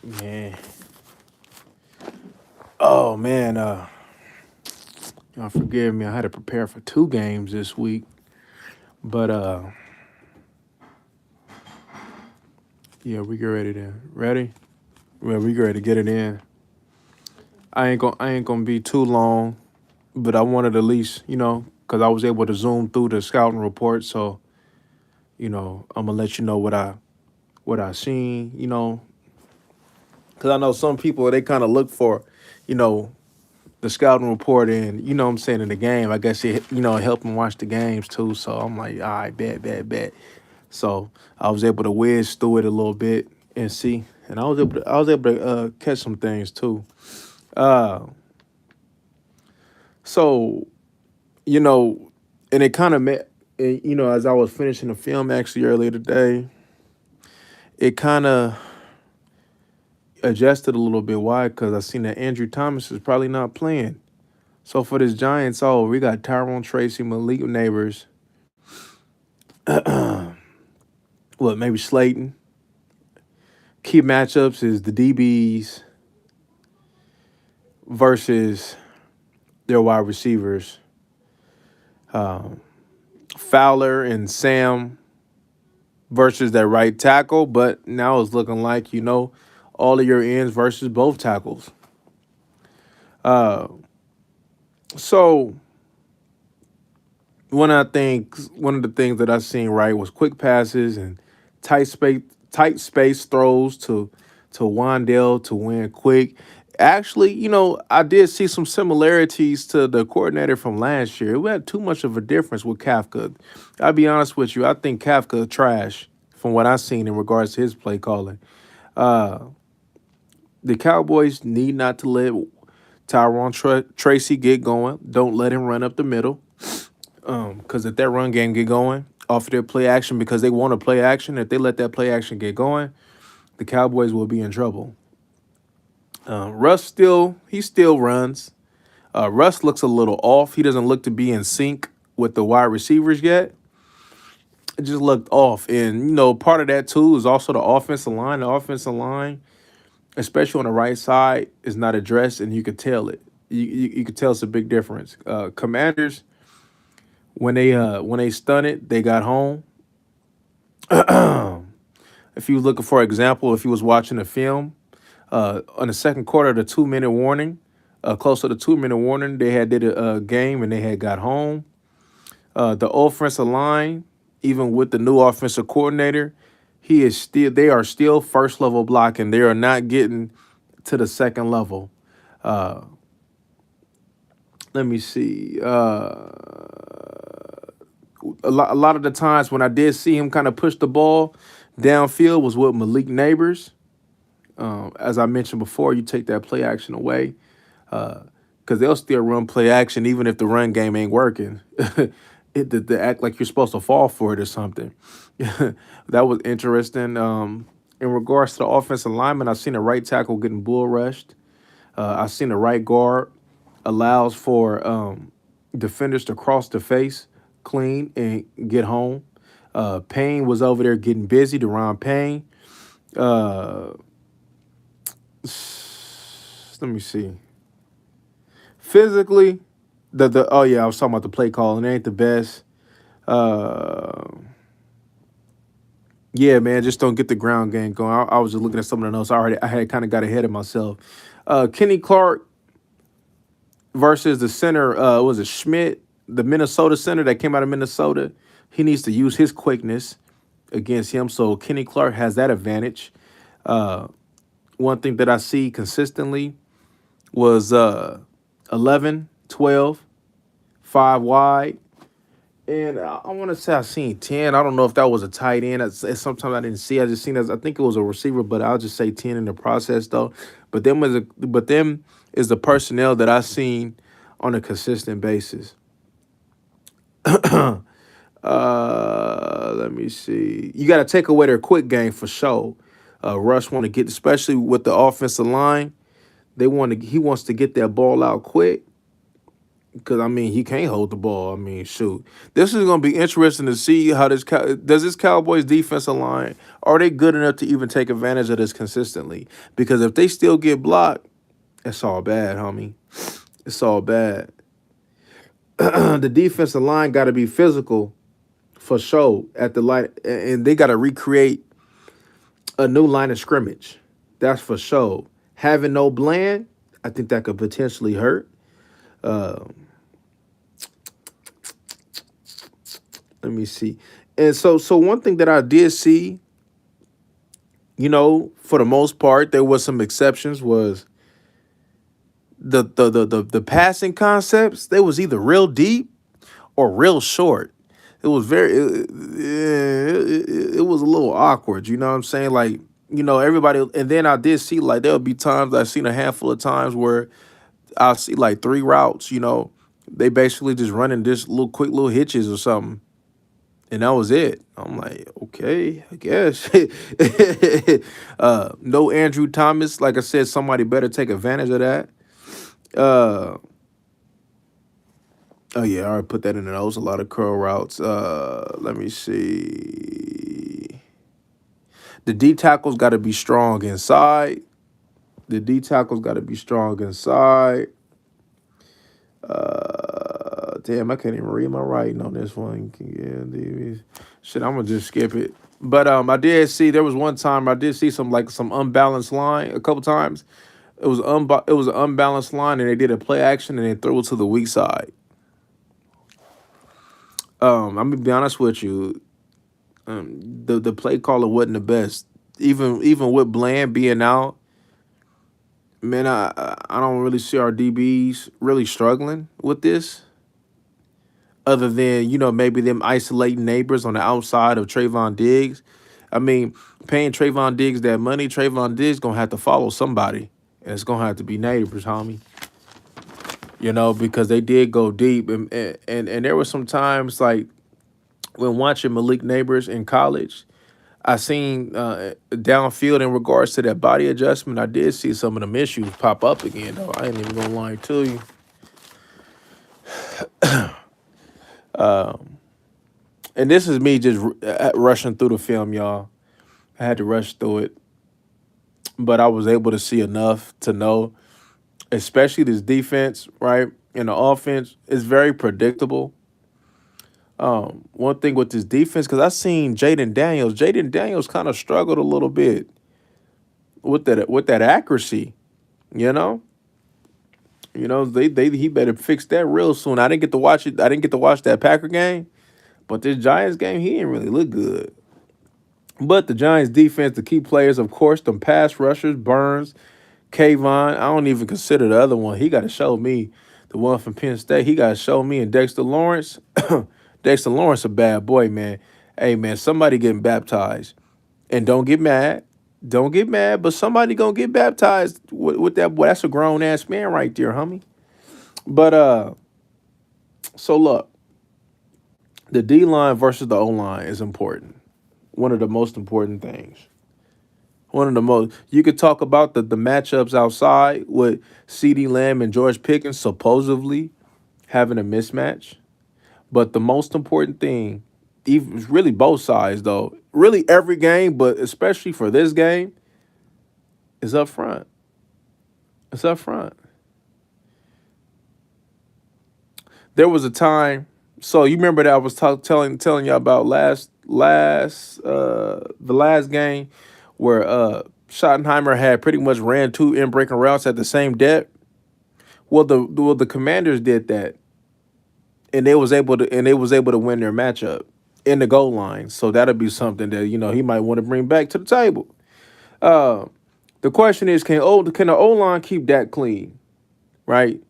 Yeah. Oh man, y'all forgive me. I had to prepare for 2 games this week. But yeah, we get ready to ready? Well, we get ready to get it in. I ain't gonna be too long, but I wanted at least, because I was able to zoom through the scouting report, so I'm gonna let you know what I seen, because I know some people they kind of look for, you know, the scouting report and what I'm saying in the game. I guess it help them watch the games too. So I'm like, all right, bet. So I was able to whiz through it a little bit and see, and I was able to catch some things too. Uh, so you know, and it kind of met. As I was finishing the film actually earlier today, it kind of adjusted a little bit. Why? Because I seen that Andrew Thomas is probably not playing. So for this Giants, we got Tyrone Tracy, Malik Neighbors, what maybe Slayton. Key matchups is the DBs versus their wide receivers, um, Fowler and Sam versus that right tackle. But now it's looking like all of your ends versus both tackles. Uh, so one of the things that I seen right was quick passes and tight space tight space throws to Wandell to win quick. Actually, I did see some similarities to the coordinator from last year. We had too much of a difference with Kafka. I'll be honest with you. I think Kafka trash from what I've seen in regards to his play calling. Uh, the Cowboys need not to let Tracy get going. Don't let him run up the middle. Because if that run game get going off of their play action because they want to play action, if they let that play action get going, the Cowboys will be in trouble. Russ still runs. Russ looks a little off. He doesn't look to be in sync with the wide receivers yet. It just looked off, and part of that too is also the offensive line. The offensive line, especially on the right side, is not addressed, and you could tell it. You could tell it's a big difference. Commanders when they stun it, they got home. If you was looking for example, if you was watching a film, on the second quarter, the 2 minute warning, close to the 2 minute warning, they had did a game and they had got home. The offensive line, even with the new offensive coordinator, they are still first level blocking. They are not getting to the second level. Uh, Let me see. A lot of the times when I did see him kind of push the ball downfield was with Malik Neighbors. As I mentioned before, you take that play action away because they'll still run play action even if the run game ain't working. They act like you're supposed to fall for it or something. That was interesting. In regards to the offensive lineman, I've seen a right tackle getting bull rushed. I've seen a right guard allows for defenders to cross the face clean and get home. Payne was over there getting busy. Deron Payne. Uh, Let me see. Physically, the oh yeah, I was talking about the play call, and it ain't the best. Uh, yeah, man, just don't get the ground game going. I was just looking at some of the notes. I had kind of got ahead of myself. Kenny Clark versus the center. Was it Schmidt, the Minnesota center that came out of Minnesota? He needs to use his quickness against him. So Kenny Clark has that advantage. Uh, One thing that I see consistently was 11, 12, 5 wide. And I want to say I seen 10. I don't know if that was a tight end. Sometimes I didn't see. I just seen as I think it was a receiver, but I'll just say 10 in the process though. But them is the personnel that I seen on a consistent basis. Let me see. You got to take away their quick game for sure. Russ want to get, especially with the offensive line. He wants to get that ball out quick. Because I mean, he can't hold the ball. I mean, shoot, this is going to be interesting to see how does this Cowboys defensive line, are they good enough to even take advantage of this consistently? Because if they still get blocked, it's all bad, homie. It's all bad. The defensive line got to be physical for sure at the line, and they got to recreate a new line of scrimmage. That's for sure. Having no Bland, I think that could potentially hurt. Uh, Let me see. And so one thing that I did see, for the most part, there was some exceptions. Was the passing concepts? They was either real deep or real short. It was it was a little awkward. You know what I'm saying? Like, everybody. And then I did see, like, there'll be times I've seen a handful of times where I'll see like three routes. They basically just running this little quick little hitches or something. And that was it. I'm like, okay, I guess. No Andrew Thomas. Like I said, somebody better take advantage of that. Uh, oh yeah, I already put that in there. That was a lot of curl routes. Let me see. The D tackles got to be strong inside. The D tackles got to be strong inside. Damn, I can't even read my writing on this one. Yeah, shit, I'm gonna just skip it. But I did see there was one time I did see some unbalanced line a couple times. It was an unbalanced line, and they did a play action and they threw it to the weak side. I'm gonna be honest with you. The play caller wasn't the best. Even with Bland being out, man, I don't really see our DBs really struggling with this. Other than, maybe them isolating neighbors on the outside of Trayvon Diggs. I mean, paying Trayvon Diggs that money, Trayvon Diggs gonna have to follow somebody, and it's gonna have to be neighbors, homie. Because they did go deep, and there were some times like when watching Malik Neighbors in college, I seen downfield in regards to that body adjustment. I did see some of them issues pop up again, though. I ain't even gonna lie to you. And this is me just rushing through the film, y'all. I had to rush through it, but I was able to see enough to know, especially this defense, right? And the offense is very predictable. One thing with this defense, because I seen Jaden Daniels. Jaden Daniels kind of struggled a little bit with that accuracy. You know, they he better fix that real soon. I didn't get to watch it. I didn't get to watch that Packer game, but this Giants game, he didn't really look good. But the Giants defense, the key players, of course, them pass rushers, Burns, Kayvon. I don't even consider the other one. He got to show me, the one from Penn State. He got to show me, and Dexter Lawrence. Dexter Lawrence a bad boy, man. Hey, man, somebody getting baptized. And don't get mad. Don't get mad, but somebody gonna get baptized with that boy. That's a grown ass man right there, homie. But so look, the D line versus the O line is important. One of the most important things. One of the most, you could talk about the matchups outside with CeeDee Lamb and George Pickens supposedly having a mismatch. But the most important thing, even really both sides though, really every game, but especially for this game, is up front. It's up front. There was a time, so you remember that I was telling y'all about the last game where Schottenheimer had pretty much ran two in breaking routes at the same depth. Well, the Commanders did that, and they was able to win their matchup in the goal line. So that'll be something that he might want to bring back to the table. Uh, the question is, can the O line keep Dak clean? Right?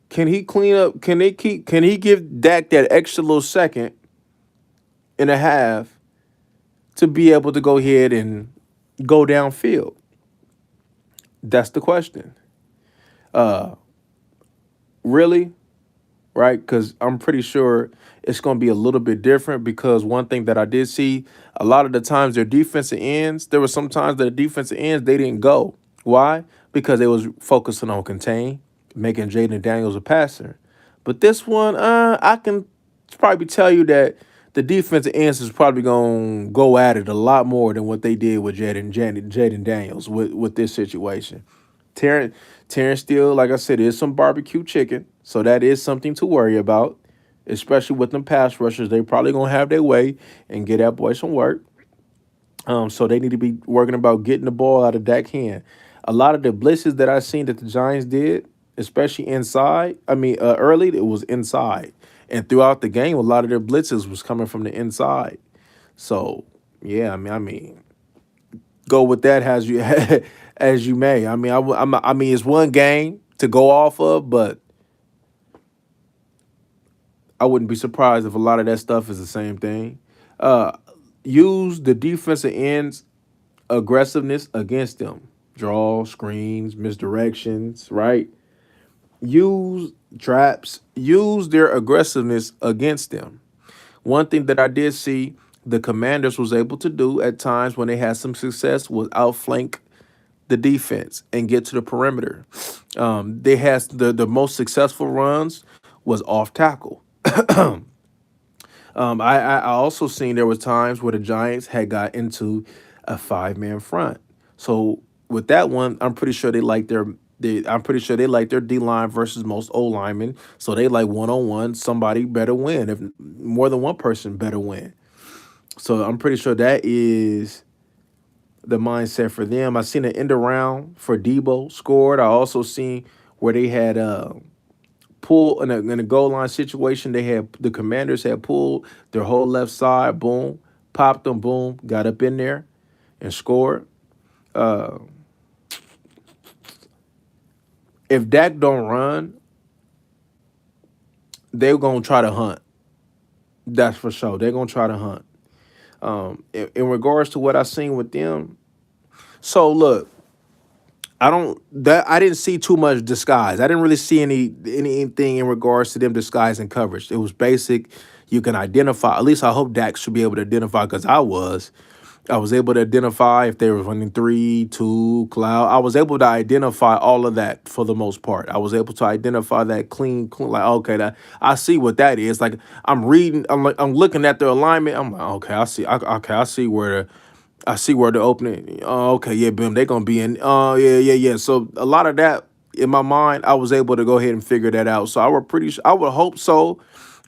Can he clean up? Can he give Dak that extra little second and a half to be able to go ahead and go downfield? That's the question. Uh, really? Right? Because I'm pretty sure it's going to be a little bit different, because one thing that I did see, a lot of the times their defensive ends, there were some times that the defensive ends, they didn't go. Why? Because they was focusing on contain, making Jaden Daniels a passer. But this one, I can probably tell you that the defensive ends is probably gonna go at it a lot more than what they did with Jaden Daniels with this situation. Terrence Terrence Steele, like I said, is some barbecue chicken, so that is something to worry about. Especially with them pass rushers, they probably gonna have their way and get that boy some work. So they need to be working about getting the ball out of Dak hand. A lot of the blitzes that I seen that the Giants did, especially inside. I mean, early it was inside, and throughout the game, a lot of their blitzes was coming from the inside. So yeah, I mean, go with that as you as you may. I mean, I mean, it's one game to go off of, but I wouldn't be surprised if a lot of that stuff is the same thing. Uh, use the defensive ends aggressiveness against them. Draw, screens, misdirections, right? Use traps, use their aggressiveness against them. One thing that I did see the Commanders was able to do at times when they had some success was outflank the defense and get to the perimeter. They had the most successful runs was off tackle. I also seen there was times where the Giants had got into a 5-man front. So with that one, I'm pretty sure I'm pretty sure they like their D line versus most O linemen. So they like 1-on-one. Somebody better win. If more than one person better win. So I'm pretty sure that is the mindset for them. I seen an end around for Debo scored. I also seen where they had pull in a goal line situation. They had the Commanders had pulled their whole left side. Boom, popped them. Boom, got up in there and scored. Uh, if Dak don't run, they're gonna try to hunt. That's for sure. They're gonna try to hunt. In regards to what I seen with them, so look, I didn't see too much disguise. I didn't really see anything in regards to them disguising coverage. It was basic. You can identify. At least I hope Dak should be able to identify because I was able to identify if they were running 3, 2, cloud. I was able to identify all of that for the most part. I was able to identify that clean, like okay, that I see what that is. Like I'm reading, I'm looking at the alignment. I'm like, okay, okay, I see where the opening. Oh, okay, yeah, boom, they're gonna be in. Oh, yeah, yeah, yeah. So a lot of that in my mind, I was able to go ahead and figure that out. So I would hope so,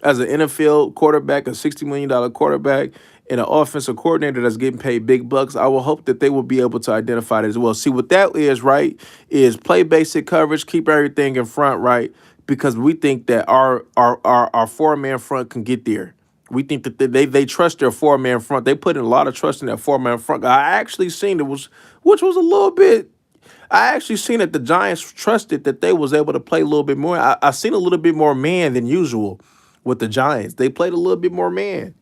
as an NFL quarterback, a $60 million quarterback, and an offensive coordinator that's getting paid big bucks. I will hope that they will be able to identify it as well. See what that is, right? Is play basic coverage, keep everything in front, right? Because we think that our 4-man front can get there. We think that they trust their 4-man front. They put in a lot of trust in that 4-man front. I actually seen which was a little bit. I actually seen that the Giants trusted that they was able to play a little bit more. I seen a little bit more man than usual with the Giants. They played a little bit more man,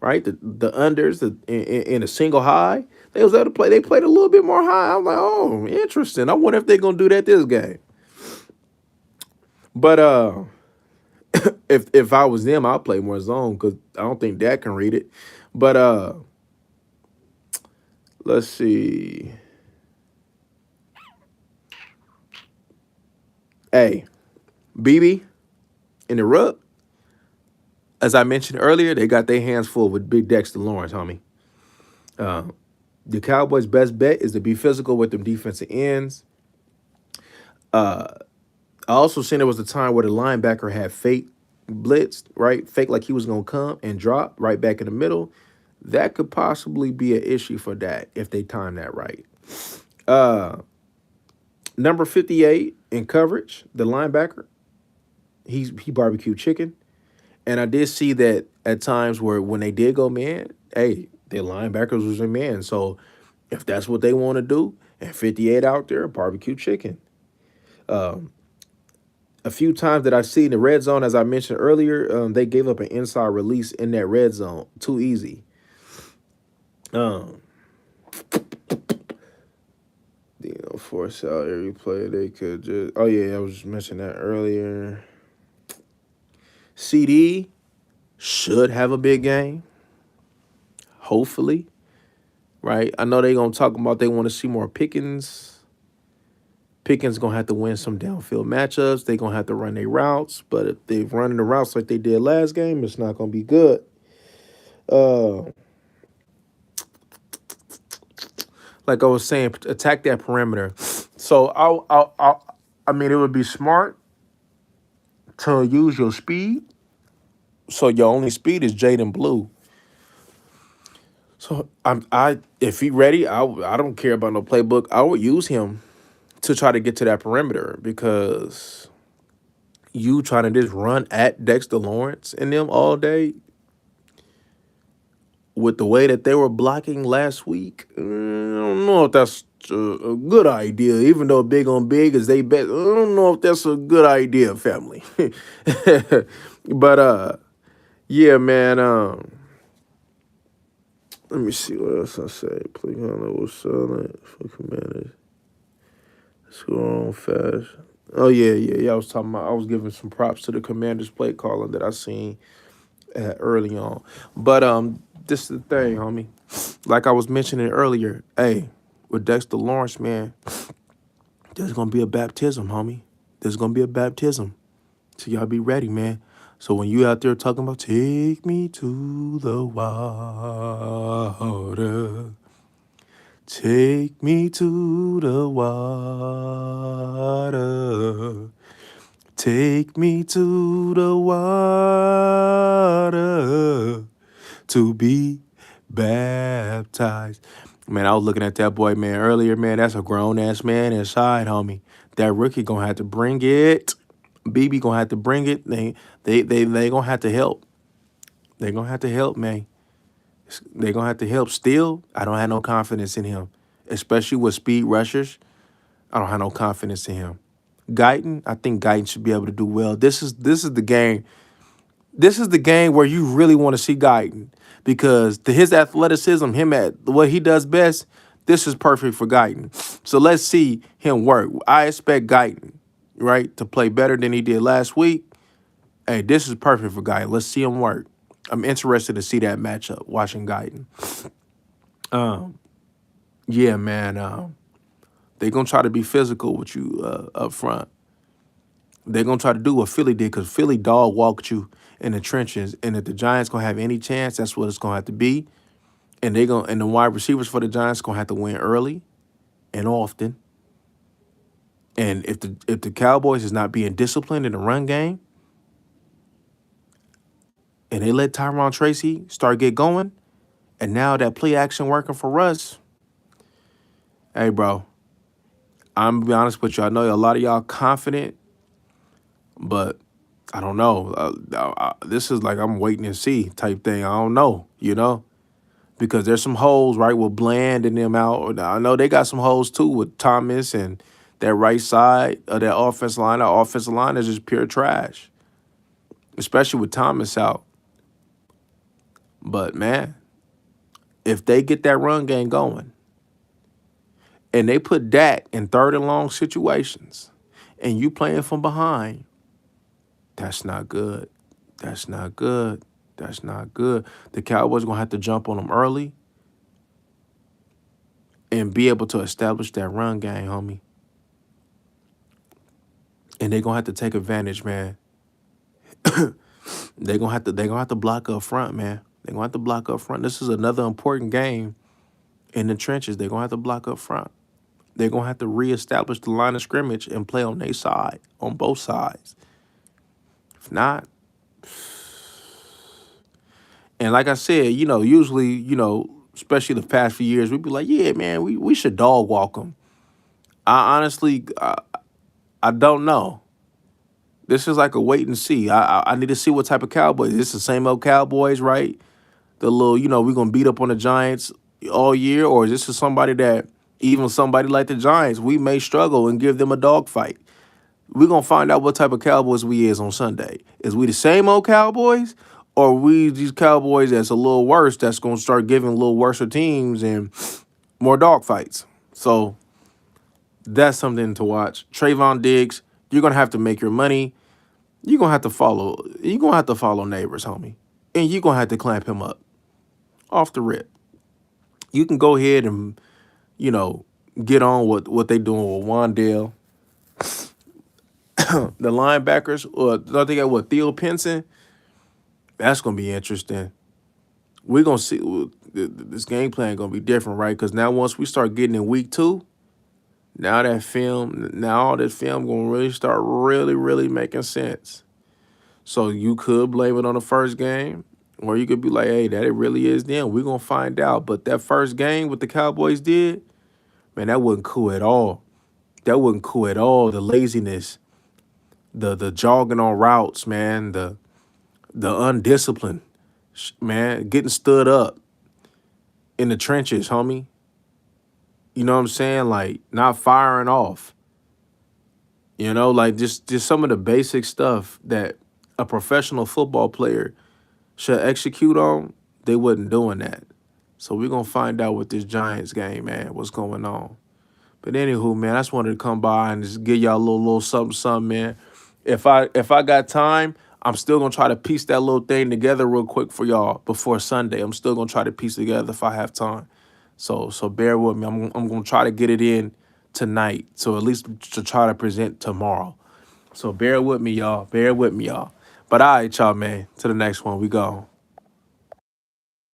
right? The unders in a single high. They was able to play. They played a little bit more high. I'm like, oh, interesting. I wonder if they're gonna do that this game. But if I was them, I'd play more zone because I don't think Dak can read it. But let's see. Hey, BB in the rub. As I mentioned earlier, they got their hands full with Big Dexter Lawrence, homie. Uh, the Cowboys' best bet is to be physical with them defensive ends. I also seen there was a time where the linebacker had fake blitzed, right? Fake like he was gonna come and drop right back in the middle. That could possibly be an issue for that if they time that right. Uh, Number 58 in coverage, the linebacker, he barbecued chicken. And I did see that at times where when they did go man, hey, their linebackers was in man. So if that's what they want to do, and 58 out there, barbecue chicken. Um, a few times that I see in the red zone, as I mentioned earlier, they gave up an inside release in that red zone. Too easy. Um, force out every play they could just. Oh yeah, I was just mentioning that earlier. CD should have a big game. Hopefully, right? I know they're gonna talk about they want to see more Pickens. Pickens gonna have to win some downfield matchups. They gonna have to run their routes, but if they're running the routes like they did last game, it's not gonna be good. Uh, like I was saying, attack that perimeter. So I mean, it would be smart to use your speed. So your only speed is Jaden Blue. So if he ready, I don't care about no playbook. I would use him to try to get to that perimeter because you trying to just run at Dexter Lawrence and them all day with the way that they were blocking last week. I don't know if that's a good idea. Even though big on big is they bet, I don't know if that's a good idea, family. But yeah, man. Let me see what else I say. Play on was silent for Commanders. Score on fast. Oh yeah. I was talking about. I was giving some props to the Commanders play calling that I seen early on. But this is the thing, homie. Like I was mentioning earlier, hey, with Dexter Lawrence, man, there's gonna be a baptism, homie. There's gonna be a baptism. So y'all be ready, man. So when you out there talking about take me to the water, take me to the water, take me to the water to be baptized. Man, I was looking at that boy, man, earlier, man. That's a grown ass man inside, homie. That rookie gonna have to bring it. BB gonna have to bring it. They gonna have to help. They gonna have to help, man. They gonna have to help. Still, I don't have no confidence in him, especially with speed rushers. I don't have no confidence in him. Guyton, I think Guyton should be able to do well. This is the game. This is the game where you really want to see Guyton because to his athleticism, him at what he does best, this is perfect for Guyton. So let's see him work. I expect Guyton, right, to play better than he did last week. Hey, this is perfect for Guyton. Let's see him work. I'm interested to see that matchup, watching Guyton. Yeah, man. They're going to try to be physical with you up front. They're going to try to do what Philly did because Philly dog walked you in the trenches. And if the Giants going to have any chance, that's what it's going to have to be. And and the wide receivers for the Giants going to have to win early and often. And if the Cowboys is not being disciplined in the run game and they let Tyron Tracy start get going, and now that play action working for us, hey, bro, I'm going to be honest with you. I know a lot of y'all confident, but I don't know. This is like I'm waiting to see type thing. I don't know, because there's some holes, right, with Bland and them out. I know they got some holes, too, with Thomas and that right side of that offensive line. That offensive line is just pure trash, especially with Thomas out. But, man, if they get that run game going and they put Dak in third and long situations and you playing from behind, that's not good. That's not good. That's not good. The Cowboys going to have to jump on them early and be able to establish that run game, homie. And they're going to have to take advantage, man. They're going to have to block up front, man. They're going to have to block up front. This is another important game in the trenches. They're going to have to block up front. They're going to have to reestablish the line of scrimmage and play on their side, on both sides. If not, and like I said, usually, especially the past few years, we'd be like, yeah, man, we should dog walk them. I honestly, I don't know. This is like a wait and see. I need to see what type of Cowboys. This is the same old Cowboys, right? The little, we're going to beat up on the Giants all year, or is this is somebody that, even somebody like the Giants, we may struggle and give them a dogfight. We're going to find out what type of Cowboys we is on Sunday. Is we the same old Cowboys, or we these Cowboys that's a little worse, that's going to start giving a little worser teams and more dogfights? So that's something to watch. Trayvon Diggs, you're going to have to make your money. You're going to have to follow. You're going to have to follow neighbors, homie. And you're going to have to clamp him up off the rip. You can go ahead and, get on what they doing with Wandale. The linebackers, or I think what Theo Pinson. That's gonna be interesting. We're gonna see this game plan gonna be different, right? Because now once we start getting in week 2, now all this film gonna really start really making sense. So you could blame it on the first game, or you could be like, hey, that it really is them. We're gonna find out. But that first game, what the Cowboys did, man, that wasn't cool at all. That wasn't cool at all. The laziness, the jogging on routes, man, the undiscipline, man, getting stood up in the trenches, homie. You know what I'm saying? Like not firing off. Like just some of the basic stuff that a professional football player should execute on. They wasn't doing that. So we're gonna find out with this Giants game, man, what's going on. But anywho, man, I just wanted to come by and just give y'all a little something, man. If I got time, I'm still gonna try to piece that little thing together real quick for y'all before Sunday. I'm still gonna try to piece it together if I have time. So bear with me. I'm gonna try to get it in tonight. So at least to try to present tomorrow. So bear with me, y'all. Bear with me, y'all. But all right, y'all, man. To the next one. We go.